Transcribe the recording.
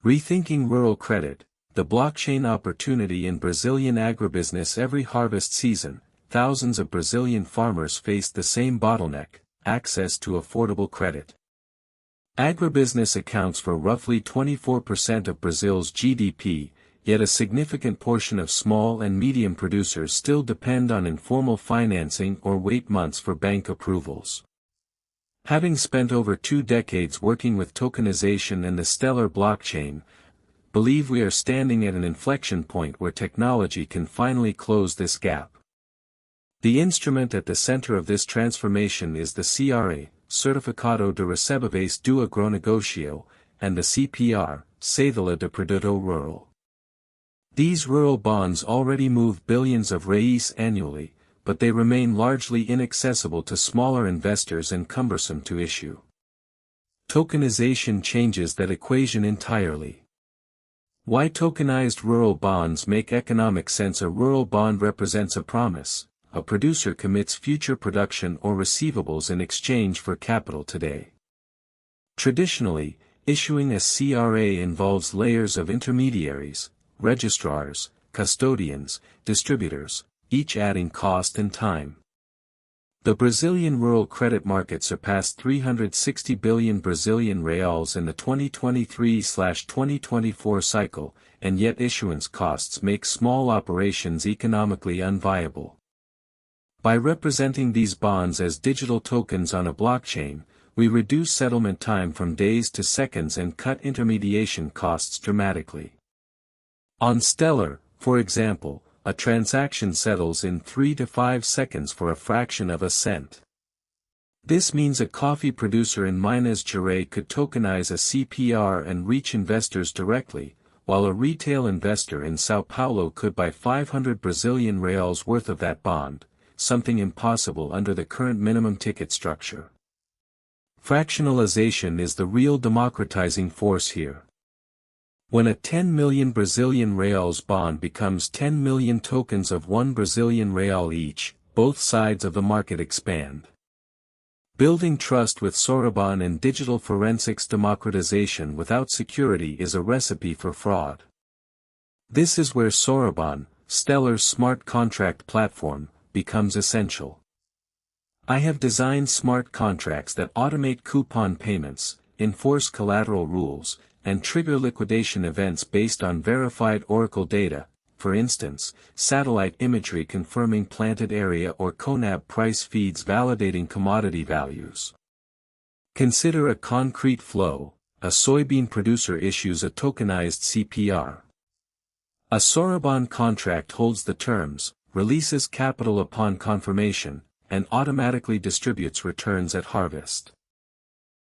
Rethinking rural credit, the blockchain opportunity in Brazilian agribusiness. Every harvest season, thousands of Brazilian farmers face the same bottleneck: access to affordable credit. Agribusiness accounts for roughly 24% of Brazil's GDP, yet a significant portion of small and medium producers still depend on informal financing or wait months for bank approvals. Having spent over 2 decades working with tokenization and the stellar blockchain, believe we are standing at an inflection point where technology can finally close this gap. The instrument at the center of this transformation is the CRA, Certificado de Recebíveis do Agronegócio, and the CPR, Cédula de Produto Rural. These rural bonds already move billions of reais annually, but they remain largely inaccessible to smaller investors and cumbersome to issue. Tokenization changes that equation entirely. Why tokenized rural bonds make economic sense? A rural bond represents a promise. A producer commits future production or receivables in exchange for capital today. Traditionally, issuing a CRA involves layers of intermediaries, registrars, custodians, distributors, each adding cost and time. The Brazilian rural credit market surpassed 360 billion Brazilian reals in the 2023/2024 cycle, and yet issuance costs make small operations economically unviable. By representing these bonds as digital tokens on a blockchain, we reduce settlement time from days to seconds and cut intermediation costs dramatically. On Stellar, for example, a transaction settles in 3 to 5 seconds for a fraction of a cent. This means a coffee producer in Minas Gerais could tokenize a CPR and reach investors directly, while a retail investor in São Paulo could buy 500 Brazilian reals worth of that bond, something impossible under the current minimum ticket structure. Fractionalization is the real democratizing force here. When a 10 million Brazilian reals bond becomes 10 million tokens of 1 Brazilian real each, both sides of the market expand. Building trust with Soroban and digital forensics. Democratization without security is a recipe for fraud. This is where Soroban, Stellar's smart contract platform, becomes essential. I have designed smart contracts that automate coupon payments, enforce collateral rules, and trigger liquidation events based on verified Oracle data, for instance, satellite imagery confirming planted area or CONAB price feeds validating commodity values. Consider a concrete flow: a soybean producer issues a tokenized CPR. A Soroban contract holds the terms, releases capital upon confirmation, and automatically distributes returns at harvest.